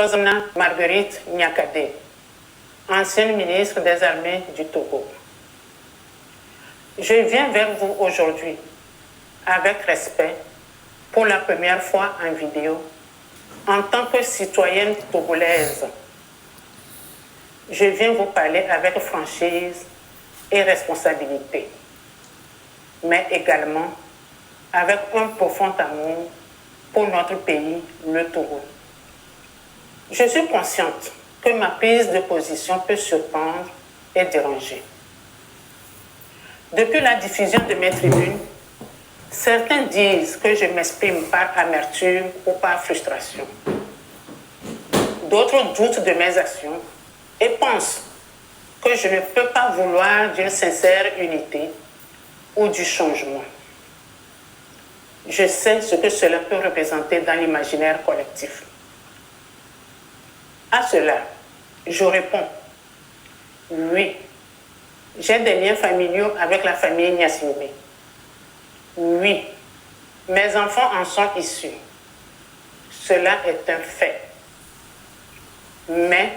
Rosana Marguerite Nyakade, ancienne ministre des Armées du Togo. Je viens vers vous aujourd'hui avec respect pour la première fois en vidéo en tant que citoyenne togolaise. Je viens vous parler avec franchise et responsabilité, mais également avec un profond amour pour notre pays, le Togo. Je suis consciente que ma prise de position peut surprendre et déranger. Depuis la diffusion de mes tribunes, certains disent que je m'exprime par amertume ou par frustration. D'autres doutent de mes actions et pensent que je ne peux pas vouloir d'une sincère unité ou du changement. Je sais ce que cela peut représenter dans l'imaginaire collectif. À cela, je réponds, oui, j'ai des liens familiaux avec la famille Nyassimbe. Oui, mes enfants en sont issus. Cela est un fait. Mais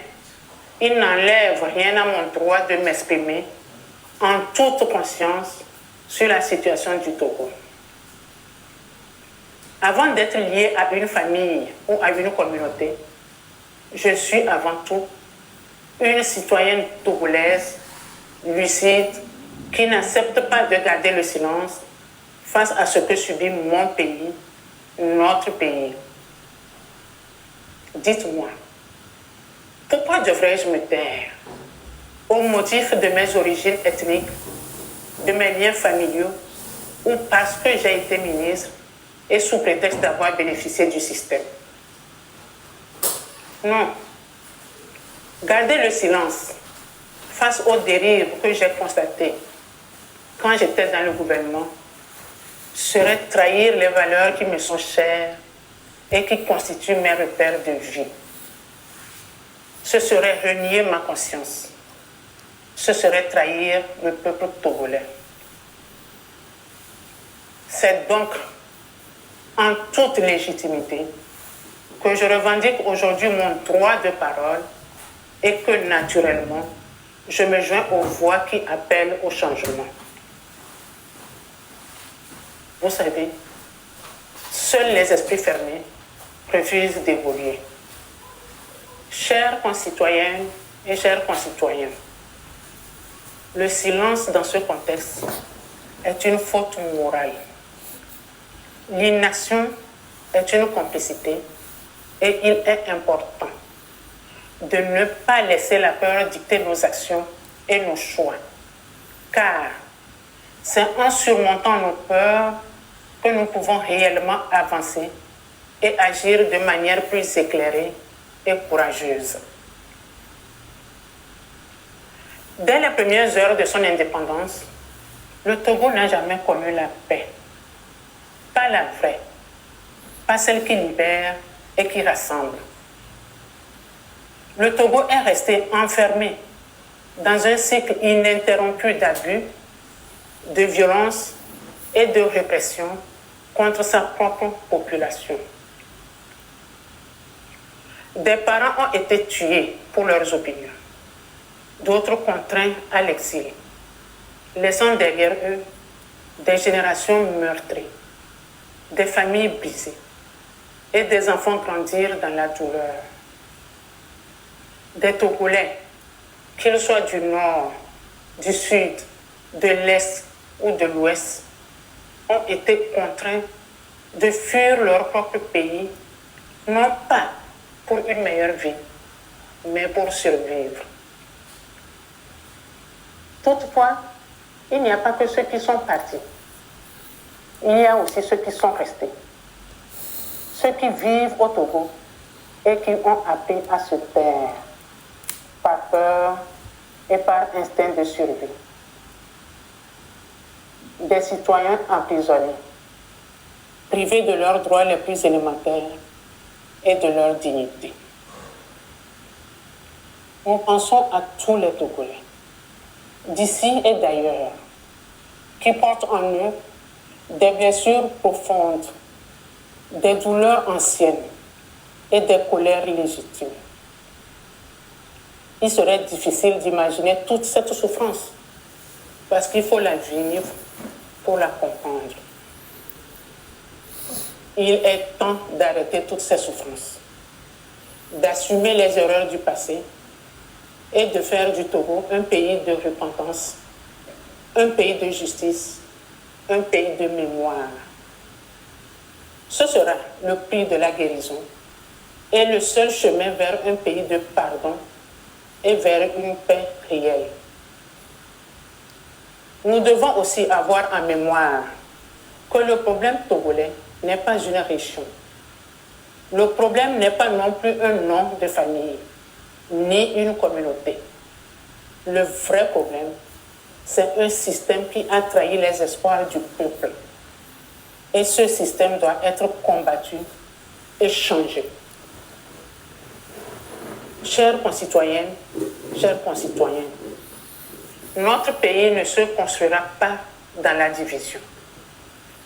il n'enlève rien à mon droit de m'exprimer en toute conscience sur la situation du Togo. Avant d'être lié à une famille ou à une communauté, je suis avant tout une citoyenne togolaise, lucide, qui n'accepte pas de garder le silence face à ce que subit mon pays, notre pays. Dites-moi, pourquoi devrais-je me taire au motif de mes origines ethniques, de mes liens familiaux ou parce que j'ai été ministre et sous prétexte d'avoir bénéficié du système? Non. Garder le silence face aux dérives que j'ai constatées quand j'étais dans le gouvernement serait trahir les valeurs qui me sont chères et qui constituent mes repères de vie. Ce serait renier ma conscience. Ce serait trahir le peuple togolais. C'est donc en toute légitimité que je revendique aujourd'hui mon droit de parole et que naturellement, je me joins aux voix qui appellent au changement. Vous savez, seuls les esprits fermés refusent d'évoluer. Chères concitoyennes et chers concitoyens, le silence dans ce contexte est une faute morale. L'inaction est une complicité et il est important de ne pas laisser la peur dicter nos actions et nos choix, car c'est en surmontant nos peurs que nous pouvons réellement avancer et agir de manière plus éclairée et courageuse. Dès les premières heures de son indépendance, le Togo n'a jamais connu la paix. Pas la vraie, pas celle qui libère et qui rassemble. Le Togo est resté enfermé dans un cycle ininterrompu d'abus, de violence et de répression contre sa propre population. Des parents ont été tués pour leurs opinions, d'autres contraints à l'exil, laissant derrière eux des générations meurtries, des familles brisées et des enfants grandir dans la douleur. Des Togolais, qu'ils soient du nord, du sud, de l'est ou de l'ouest, ont été contraints de fuir leur propre pays, non pas pour une meilleure vie, mais pour survivre. Toutefois, il n'y a pas que ceux qui sont partis. Il y a aussi ceux qui sont restés. Ceux qui vivent au Togo et qui ont appris à se taire par peur et par instinct de survie. Des citoyens emprisonnés, privés de leurs droits les plus élémentaires et de leur dignité. Nous pensons à tous les Togolais, d'ici et d'ailleurs, qui portent en eux des blessures profondes, des douleurs anciennes, et des colères légitimes. Il serait difficile d'imaginer toute cette souffrance parce qu'il faut la vivre pour la comprendre. Il est temps d'arrêter toutes ces souffrances, d'assumer les erreurs du passé et de faire du Togo un pays de repentance, un pays de justice, un pays de mémoire. Ce sera le prix de la guérison et le seul chemin vers un pays de pardon et vers une paix réelle. Nous devons aussi avoir en mémoire que le problème togolais n'est pas une région. Le problème n'est pas non plus un nom de famille, ni une communauté. Le vrai problème, c'est un système qui a trahi les espoirs du peuple. Et ce système doit être combattu et changé. Chères concitoyennes, chers concitoyens, notre pays ne se construira pas dans la division,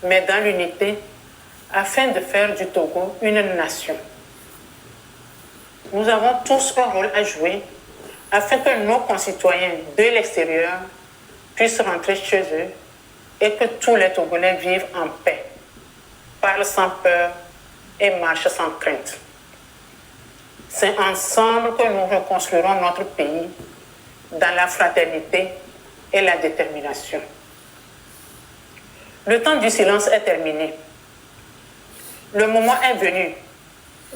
mais dans l'unité afin de faire du Togo une nation. Nous avons tous un rôle à jouer afin que nos concitoyens de l'extérieur puissent rentrer chez eux et que tous les Togolais vivent en paix, parlent sans peur et marchent sans crainte. C'est ensemble que nous reconstruirons notre pays dans la fraternité et la détermination. Le temps du silence est terminé. Le moment est venu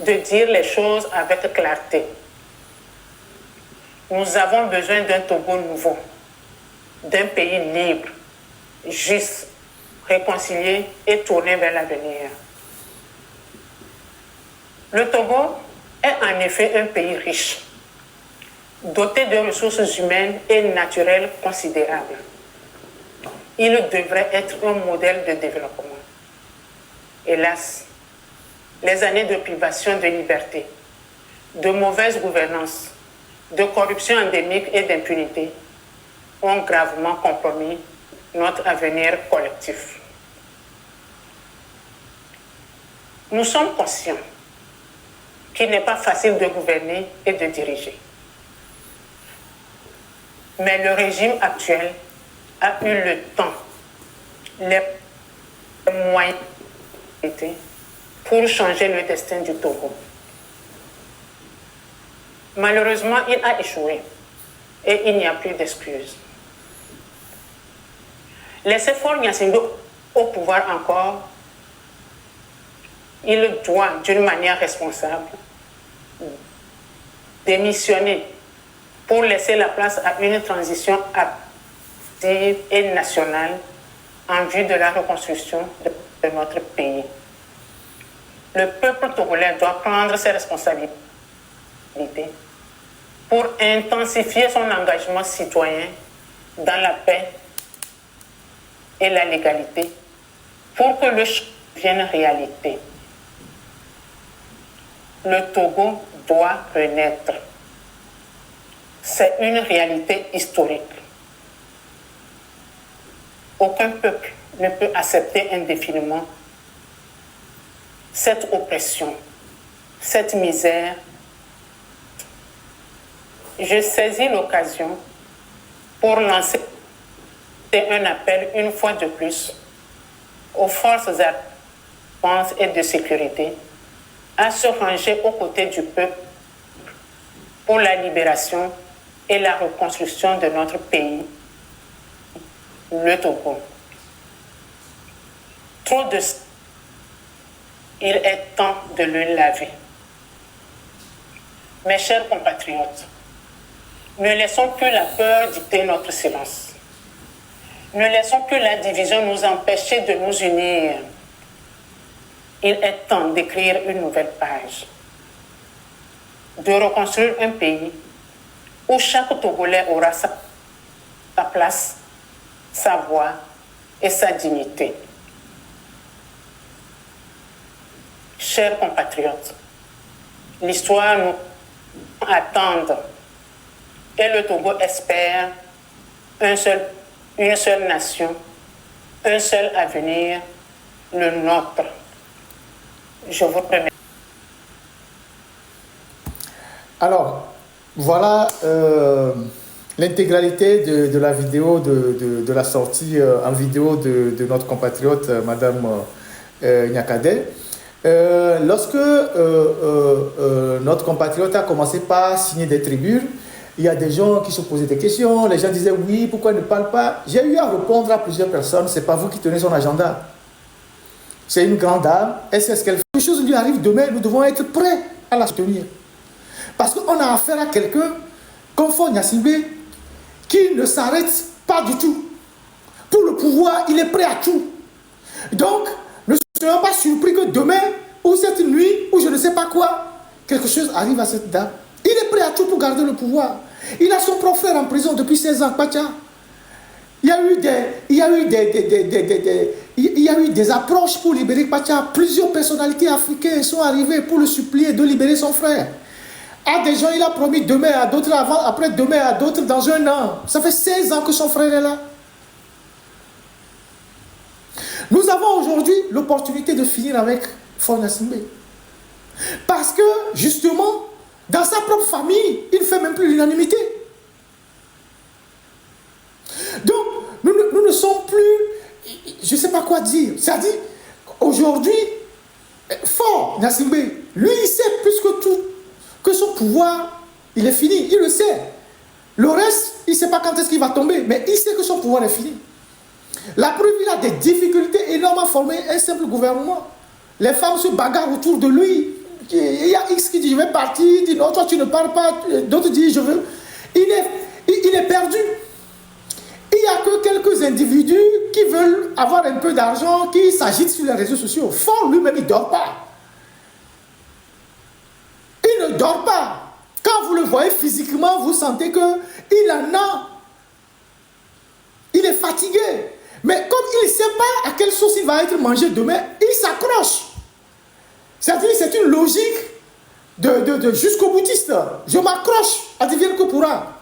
de dire les choses avec clarté. Nous avons besoin d'un Togo nouveau, d'un pays libre, juste, réconcilié et tourné vers l'avenir. Le Togo est en effet un pays riche, doté de ressources humaines et naturelles considérables. Il devrait être un modèle de développement. Hélas, les années de privation de liberté, de mauvaise gouvernance, de corruption endémique et d'impunité ont gravement compromis notre avenir collectif. Nous sommes conscients qu'il n'est pas facile de gouverner et de diriger. Mais le régime actuel a eu le temps, les moyens pour changer le destin du Togo. Malheureusement, il a échoué et il n'y a plus d'excuses. Laissez Faure Gnassingbé au pouvoir encore, il doit, d'une manière responsable, démissionner pour laisser la place à une transition active et nationale en vue de la reconstruction de notre pays. Le peuple togolais doit prendre ses responsabilités pour intensifier son engagement citoyen dans la paix et la légalité pour que le changement devienne réalité. Le Togo doit renaître. C'est une réalité historique. Aucun peuple ne peut accepter indéfiniment cette oppression, cette misère. Je saisis l'occasion pour lancer un appel une fois de plus aux forces armées et de sécurité à se ranger aux côtés du peuple pour la libération et la reconstruction de notre pays, le Togo. Trop de sang, il est temps de le laver. Mes chers compatriotes, ne laissons plus la peur dicter notre silence. Ne laissons plus la division nous empêcher de nous unir. Il est temps d'écrire une nouvelle page, de reconstruire un pays où chaque Togolais aura sa place, sa voix et sa dignité. Chers compatriotes, l'histoire nous attend et le Togo espère une seule nation, un seul avenir, le nôtre. Je vous remercie. Alors, voilà l'intégralité de la vidéo, de la sortie en vidéo de notre compatriote, Madame Nyakade. Lorsque notre compatriote a commencé par signer des tribunes, il y a des gens qui se posaient des questions, les gens disaient oui, pourquoi il ne parle pas? J'ai eu à répondre à plusieurs personnes, c'est pas vous qui tenez son agenda. C'est une grande dame, elle sait ce qu'elle fait. Quelque chose lui arrive demain, nous devons être prêts à la soutenir. Parce qu'on a affaire à quelqu'un, comme Faure Gnassingbé, qui ne s'arrête pas du tout. Pour le pouvoir, il est prêt à tout. Donc, ne soyons pas surpris que demain, ou cette nuit, ou je ne sais pas quoi, quelque chose arrive à cette dame. Il est prêt à tout pour garder le pouvoir. Il a son propre frère en prison depuis 16 ans, Kwacha. Il y a eu des approches pour libérer Kwacha. Plusieurs personnalités africaines sont arrivées pour le supplier de libérer son frère. À des gens, il a promis demain, à d'autres avant, après demain, à d'autres dans un an. Ça fait 16 ans que son frère est là. Nous avons aujourd'hui l'opportunité de finir avec Faure Gnassingbé. Parce que, justement, dans sa propre famille, il ne fait même plus l'unanimité. Donc, nous ne sommes plus, je ne sais pas quoi dire. C'est-à-dire, aujourd'hui, Faure Gnassingbé, lui, il sait plus que tout, que son pouvoir, il est fini. Il le sait. Le reste, il ne sait pas quand est-ce qu'il va tomber, mais il sait que son pouvoir est fini. La preuve, il a des difficultés énormes à former un simple gouvernement. Les femmes se bagarrent autour de lui. Il y a X qui dit je vais partir, il dit non, toi tu ne pars pas, d'autres disent je veux. Il est perdu. Il n'y a que quelques individus qui veulent avoir un peu d'argent, qui s'agitent sur les réseaux sociaux. Faure lui-même, il ne dort pas. Il ne dort pas. Quand vous le voyez physiquement, vous sentez qu'il en a. Il est fatigué. Mais comme il ne sait pas à quelle sauce il va être mangé demain, il s'accroche. C'est-à-dire c'est une logique de jusqu'au boutiste. Je m'accroche, advienne que pourra.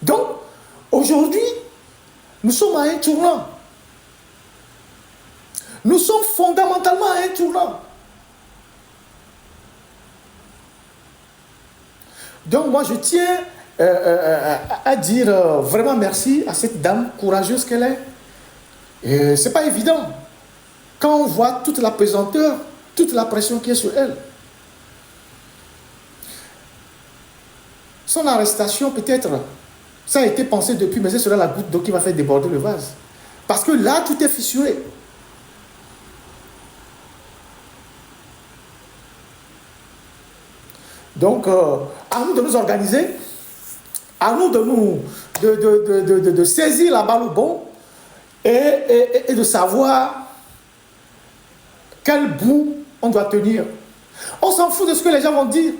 Donc, aujourd'hui, nous sommes à un tournant. Nous sommes fondamentalement à un tournant. Donc, moi, je tiens à dire vraiment merci à cette dame courageuse qu'elle est. Ce n'est pas évident. Quand on voit toute la pesanteur, toute la pression qui est sur elle. Son arrestation, peut-être, ça a été pensé depuis, mais ce sera la goutte d'eau qui va faire déborder le vase. Parce que là, tout est fissuré. Donc, à nous de nous organiser, à nous de saisir la balle au bon et de savoir quel bout on doit tenir. On s'en fout de ce que les gens vont dire.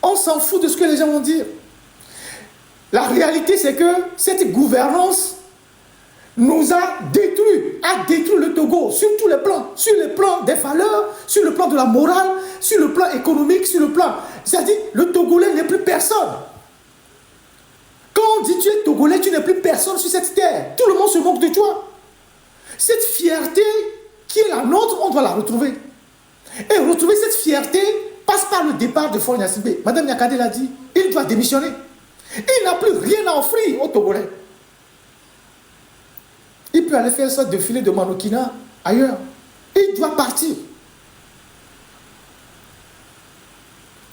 On s'en fout de ce que les gens vont dire. La réalité, c'est que cette gouvernance nous a détruit le Togo sur tous les plans. Sur le plan des valeurs, sur le plan de la morale, sur le plan économique, sur le plan... C'est-à-dire, le Togolais n'est plus personne. Quand on dit tu es Togolais, tu n'es plus personne sur cette terre. Tout le monde se moque de toi. Cette fierté qui est la nôtre, on doit la retrouver. Et retrouver cette fierté passe par le départ de Faure Gnassingbé. Madame Nyakade l'a dit, il doit démissionner. Il n'a plus rien à offrir aux Togolais. Il peut aller faire ça défilé de mannequinat ailleurs. Il doit partir.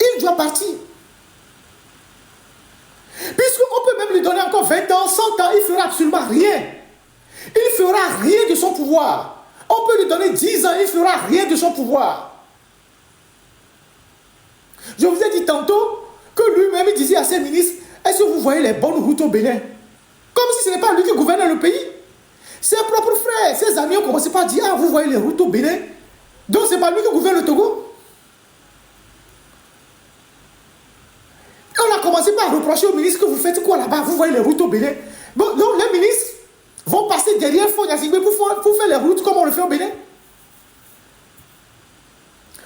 Il doit partir. Puisqu'on peut même lui donner encore 20 ans, 100 ans, il ne fera absolument rien. Il ne fera rien de son pouvoir. On peut lui donner 10 ans, il ne fera rien de son pouvoir. Je vous ai dit tantôt que lui-même disait à ses ministres, est-ce que vous voyez les bonnes routes au Bénin? Comme si ce n'est pas lui qui gouvernait le pays. Ses propres frères, ses amis ont commencé par dire, ah, vous voyez les routes au Bénin? Donc ce n'est pas lui qui gouverne le Togo. On a commencé par reprocher au ministre que vous faites quoi là-bas? Vous voyez les routes au Bénin? Bon, donc les ministres vont passer derrière Faure Gnassingbé pour faire les routes comme on le fait au Bénin.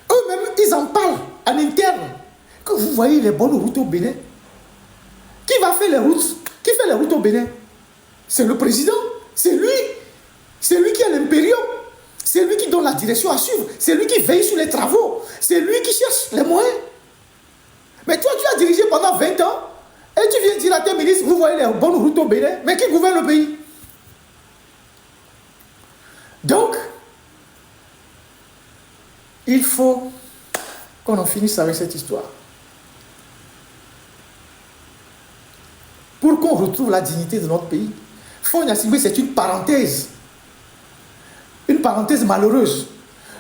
Eux-mêmes, ils en parlent en interne. Que vous voyez les bonnes routes au Bénin. Qui va faire les routes? Qui fait les routes au Bénin? C'est le président. C'est lui. C'est lui qui a l'impérium. C'est lui qui donne la direction à suivre. C'est lui qui veille sur les travaux. C'est lui qui cherche les moyens. Mais toi, tu as dirigé pendant 20 ans et tu viens dire à tes ministres, vous voyez les bonnes routes au Bénin, mais qui gouverne le pays? Donc, il faut qu'on en finisse avec cette histoire. Pour qu'on retrouve la dignité de notre pays. Faure Gnassingbé, c'est une parenthèse. Une parenthèse malheureuse.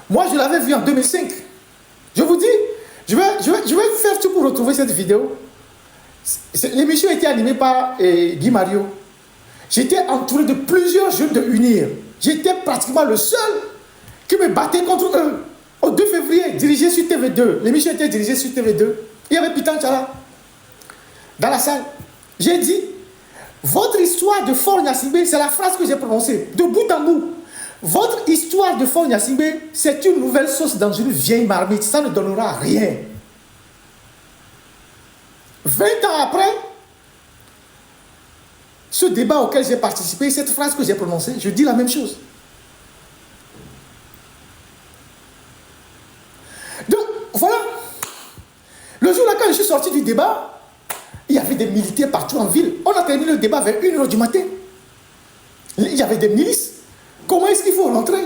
Moi, je l'avais vu en 2005. Je vous dis, je vais faire tout pour retrouver cette vidéo. L'émission a été animée par Guy Mario. J'étais entouré de plusieurs jeunes de UNIR. J'étais pratiquement le seul qui me battait contre eux. Au 2 février, dirigé sur TV2. L'émission était dirigée sur TV2. Il y avait Pitan Tchala dans la salle. J'ai dit, votre histoire de Faure Gnassingbé, c'est la phrase que j'ai prononcée, de bout en bout. Votre histoire de Faure Gnassingbé, c'est une nouvelle sauce dans une vieille marmite. Ça ne donnera rien. 20 ans après, ce débat auquel j'ai participé, cette phrase que j'ai prononcée, je dis la même chose. Donc, voilà. Le jour-là, quand je suis sorti du débat, il y avait des militaires partout en ville. On a terminé le débat vers 1h du matin. Il y avait des milices. Comment est-ce qu'il faut rentrer?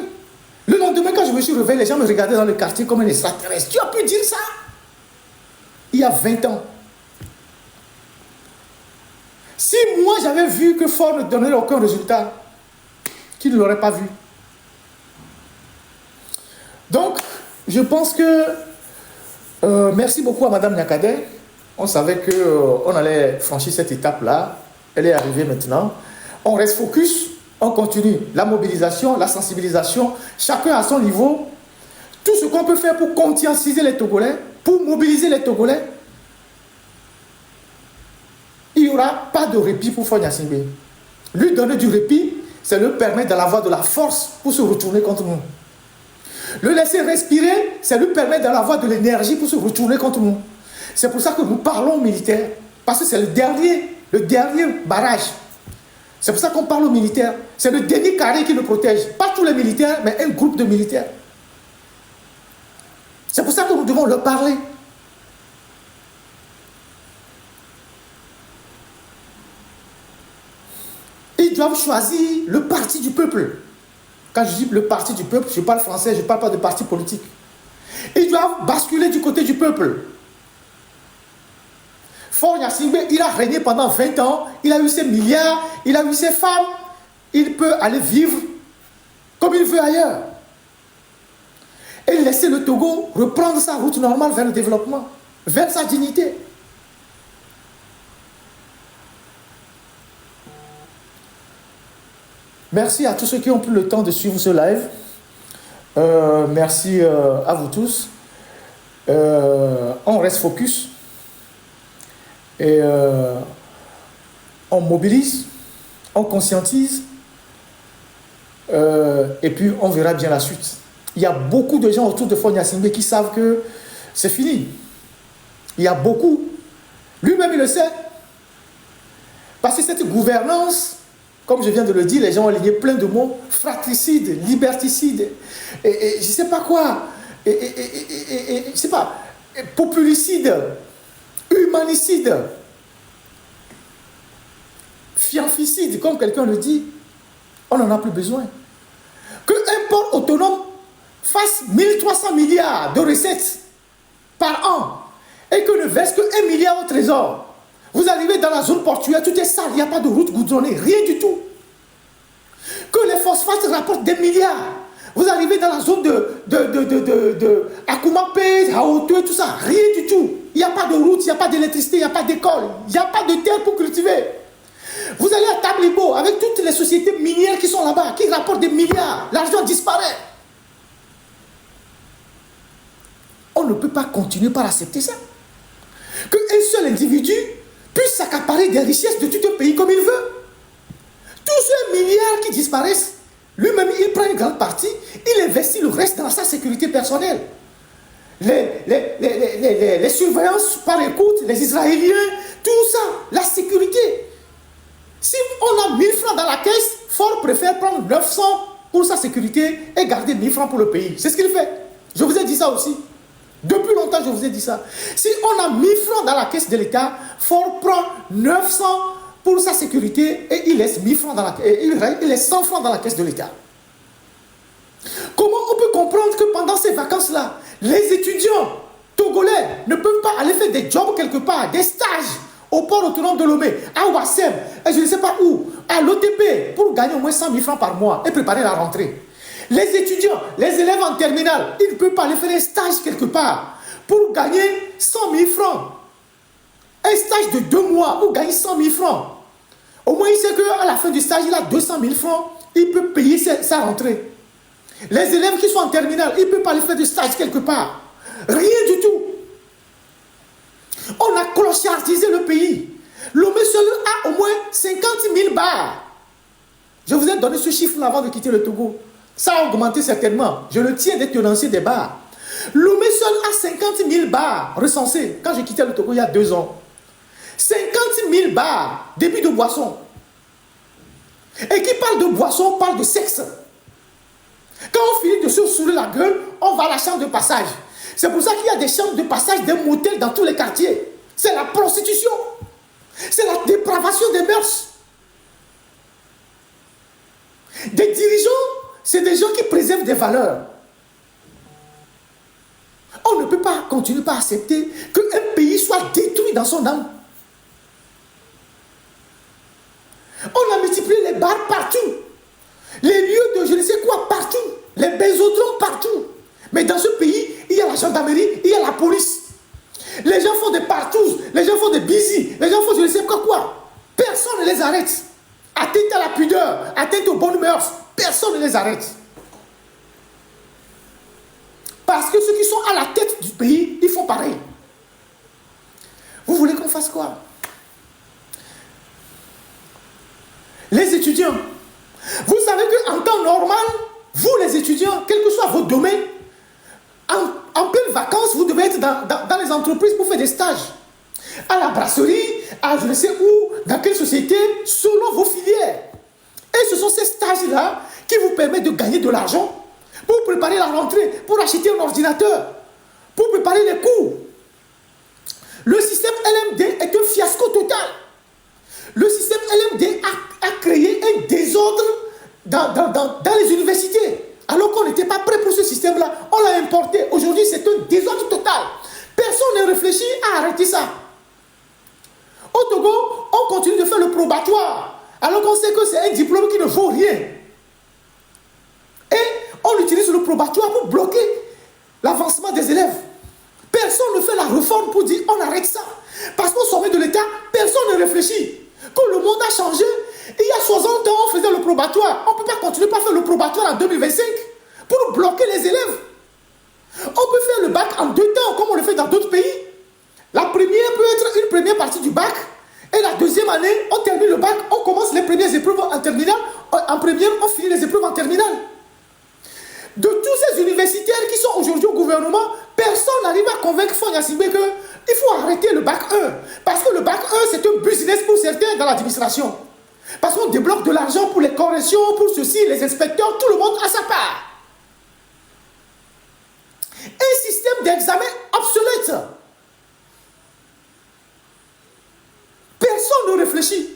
Le lendemain, quand je me suis réveillé, les gens me regardaient dans le quartier comme un extraterrestre. Tu as pu dire ça? Il y a 20 ans. Si moi j'avais vu que Faure ne donnait aucun résultat, qui ne l'aurait pas vu? Donc, je pense que merci beaucoup à Madame Nyakadé. On savait qu'on allait franchir cette étape-là. Elle est arrivée maintenant. On reste focus, on continue la mobilisation, la sensibilisation, chacun à son niveau. Tout ce qu'on peut faire pour conscientiser les Togolais, pour mobiliser les Togolais. Il n'y aura pas de répit pour Faure Gnassingbé. Lui donner du répit, c'est lui permettre d'avoir de la force pour se retourner contre nous. Le laisser respirer, c'est lui permettre d'avoir de l'énergie pour se retourner contre nous. C'est pour ça que nous parlons aux militaires. Parce que c'est le dernier barrage. C'est pour ça qu'on parle aux militaires. C'est le dernier carré qui nous protège. Pas tous les militaires, mais un groupe de militaires. C'est pour ça que nous devons leur parler. Ils doivent choisir le parti du peuple. Quand je dis le parti du peuple, je parle français, je ne parle pas de parti politique. Ils doivent basculer du côté du peuple. Faure Gnassingbé, il a régné pendant 20 ans, il a eu ses milliards, il a eu ses femmes. Il peut aller vivre comme il veut ailleurs. Et laisser le Togo reprendre sa route normale vers le développement, vers sa dignité. Merci à tous ceux qui ont pris le temps de suivre ce live. Merci à vous tous. On reste focus. Et on mobilise, on conscientise. Et puis on verra bien la suite. Il y a beaucoup de gens autour de Faure Gnassingbé qui savent que c'est fini. Il y a beaucoup. Lui-même il le sait. Parce que cette gouvernance, comme je viens de le dire, les gens ont lié plein de mots, fratricide, liberticide, et je ne sais pas quoi, je ne sais pas, populicide, humanicide, fianficide, comme quelqu'un le dit, on n'en a plus besoin. Qu'un port autonome fasse 1300 milliards de recettes par an et que ne verse que 1 milliard au trésor. Vous arrivez dans la zone portuaire, tout est sale, il n'y a pas de route goudronnée, rien du tout. Que les phosphates rapportent des milliards. Vous arrivez dans la zone de Akoumapé, Haoto, tout ça, rien du tout. Il n'y a pas de route, il n'y a pas d'électricité, il n'y a pas d'école, il n'y a pas de terre pour cultiver. Vous allez à Tablibo avec toutes les sociétés minières qui sont là-bas, qui rapportent des milliards, l'argent disparaît. On ne peut pas continuer par accepter ça. Qu'un seul individu puisse s'accaparer des richesses de tout un pays comme il veut. Tous ces milliards qui disparaissent, lui-même, il prend une grande partie, il investit le reste dans sa sécurité personnelle. Les surveillances par écoute, les Israéliens, tout ça, la sécurité. Si on a 1000 francs dans la caisse, Faure préfère prendre 900 pour sa sécurité et garder 1000 francs pour le pays. C'est ce qu'il fait. Je vous ai dit ça aussi. Depuis longtemps, je vous ai dit ça. Si on a 1000 francs dans la caisse de l'État, Ford prend 900 pour sa sécurité et il laisse 1000 francs dans la, il laisse 100 francs dans la caisse de l'État. Comment on peut comprendre que pendant ces vacances-là, les étudiants togolais ne peuvent pas aller faire des jobs quelque part, des stages au port autonome de Lomé, à Ouassem, et je ne sais pas où, à l'OTP, pour gagner au moins 100 000 francs par mois et préparer la rentrée. Les étudiants, les élèves en terminale, ils ne peuvent pas aller faire un stage quelque part pour gagner 100 000 francs. Un stage de 2 mois pour gagner 100 000 francs. Au moins, il sait qu'à la fin du stage, il a 200 000 francs, il peut payer sa rentrée. Les élèves qui sont en terminale, ils ne peuvent pas aller faire du stage quelque part. Rien du tout. On a clochardisé le pays. Lomé seul a au moins 50 000 bars. Je vous ai donné ce chiffre-là avant de quitter le Togo. Ça a augmenté certainement. Je le tiens des tenanciers des bars. Lomé seul a 50 000 bars recensés quand j'ai quitté le Togo il y a 2 ans. 50 000 bars, débit de boisson. Et qui parle de boisson, parle de sexe. Quand on finit de se saouler la gueule, on va à la chambre de passage. C'est pour ça qu'il y a des chambres de passage, des motels dans tous les quartiers. C'est la prostitution. C'est la dépravation des mœurs. Des dirigeants, c'est des gens qui préservent des valeurs. On ne peut pas continuer à accepter qu'un pays soit détruit dans son âme. On a multiplié les bars partout. Les lieux de je ne sais quoi partout. Les benzodromes partout. Mais dans ce pays, il y a la gendarmerie, il y a la police. Les gens font des partous, les gens font des busy, les gens font je ne sais pas quoi. Personne ne les arrête. Atteinte à la pudeur, atteinte aux bonnes mœurs, personne ne les arrête. Parce que ceux qui sont à la tête du pays, ils font pareil. Vous voulez qu'on fasse quoi? Les étudiants. Vous savez qu'en temps normal, vous les étudiants, quel que soit votre domaine, en pleine vacances, vous devez être dans les entreprises pour faire des stages. À la brasserie, à je ne sais où, dans quelle société, selon vos filières. Et ce sont ces stages-là qui vous permettent de gagner de l'argent pour préparer la rentrée, pour acheter un ordinateur, pour préparer les cours. Le système LMD est un fiasco total. Le système LMD a créé un désordre dans les universités. Alors qu'on n'était pas prêt pour ce système-là, on l'a importé. Aujourd'hui, c'est un désordre total. Personne ne réfléchit à arrêter ça. Au Togo, on continue de faire le probatoire, alors qu'on sait que c'est un diplôme qui ne vaut rien. Et on utilise le probatoire pour bloquer l'avancement des élèves. Personne ne fait la réforme pour dire on arrête ça. Parce qu'au sommet de l'État, personne ne réfléchit. Quand le monde a changé, il y a 60 ans, on faisait le probatoire. On ne peut pas continuer à faire le probatoire en 2025 pour bloquer les élèves. On peut faire le bac en 2 temps, comme on le fait dans d'autres pays. La première peut être une première partie du bac. Et la deuxième année, on termine le bac, on commence les premières épreuves en terminale. En première, on finit les épreuves en terminale. De tous ces universitaires qui sont aujourd'hui au gouvernement, personne n'arrive à convaincre Fonia Sibé qu'il faut arrêter le bac 1. Parce que le bac 1, c'est un business pour certains dans l'administration. Parce qu'on débloque de l'argent pour les corrections, pour ceci, les inspecteurs, tout le monde a sa part. Un système d'examen obsolète. Personne ne réfléchit.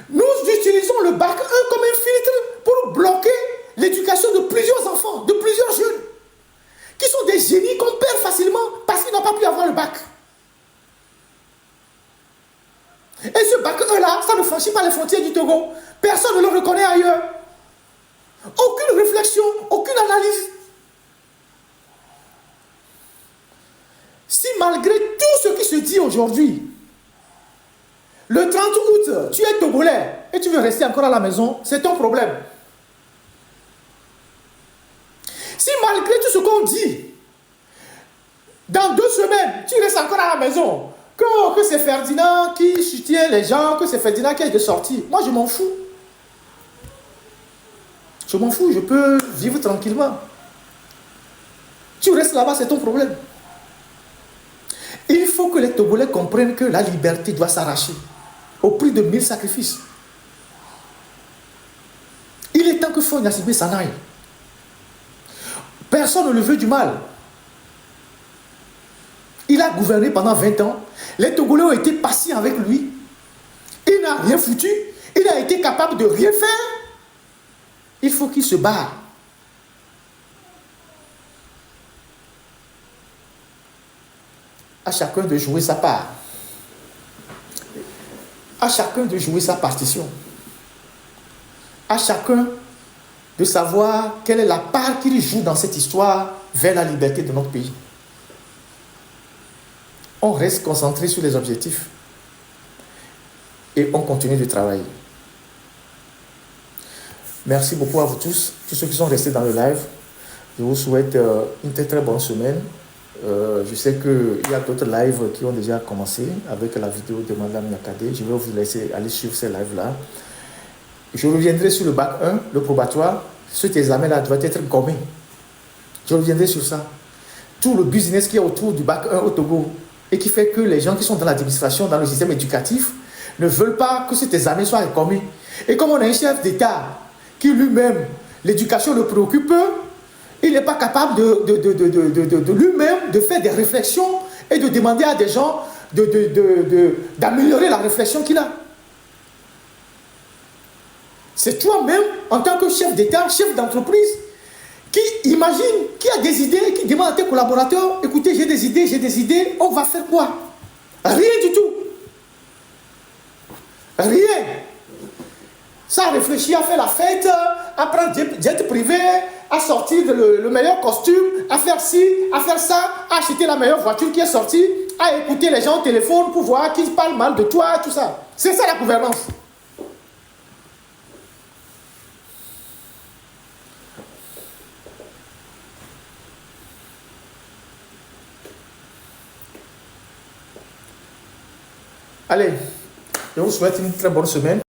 Nous utilisons le bac 1 comme un filtre pour bloquer l'éducation de plusieurs enfants, de plusieurs jeunes, qui sont des génies qu'on perd facilement parce qu'ils n'ont pas pu avoir le bac. Et ce bac 1 là, ça ne franchit pas les frontières du Togo. Personne ne le reconnaît ailleurs. Aucune réflexion, aucune analyse. Si malgré tout ce qui se dit aujourd'hui, le 30 août, tu es Togolais et tu veux rester encore à la maison, c'est ton problème. Si malgré tout ce qu'on dit, dans 2 semaines, tu restes encore à la maison, que c'est Ferdinand qui soutient les gens, que c'est Ferdinand qui est de sortie, moi je m'en fous. Je m'en fous, je peux vivre tranquillement. Tu restes là-bas, c'est ton problème. Il faut que les Togolais comprennent que la liberté doit s'arracher au prix de 1000 sacrifices. Il est temps que Faure Gnassingbé s'en aille. Personne ne le veut du mal. Il a gouverné pendant 20 ans. Les Togolais ont été patients avec lui. Il n'a rien foutu. Il a été capable de rien faire. Il faut qu'il se barre. À chacun de jouer sa part. À chacun de jouer sa partition. À chacun de savoir quelle est la part qu'il joue dans cette histoire vers la liberté de notre pays. On reste concentré sur les objectifs et on continue de travailler. Merci beaucoup à vous tous ceux qui sont restés dans le live. Je vous souhaite une très très bonne semaine. Je sais qu'il y a d'autres lives qui ont déjà commencé avec la vidéo de Madame Nyakadé. Je vais vous laisser aller suivre ces lives-là. Je reviendrai sur le bac 1, le probatoire. Cet examen-là doit être gommé. Je reviendrai sur ça. Tout le business qui est autour du bac 1 au Togo et qui fait que les gens qui sont dans l'administration, dans le système éducatif, ne veulent pas que cet examen soit gommé. Et comme on a un chef d'État qui lui-même, l'éducation le préoccupe, il n'est pas capable de lui-même de faire des réflexions et de demander à des gens d'améliorer la réflexion qu'il a. C'est toi-même, en tant que chef d'État, chef d'entreprise, qui imagine, qui a des idées, qui demande à tes collaborateurs, écoutez, j'ai des idées, on va faire quoi? Rien du tout. Rien. Ça réfléchit à faire la fête, à prendre jet privé, à sortir le meilleur costume, à faire ci, à faire ça, à acheter la meilleure voiture qui est sortie, à écouter les gens au téléphone pour voir qui parlent mal de toi, tout ça. C'est ça la gouvernance. Allez, je vous souhaite une très bonne semaine.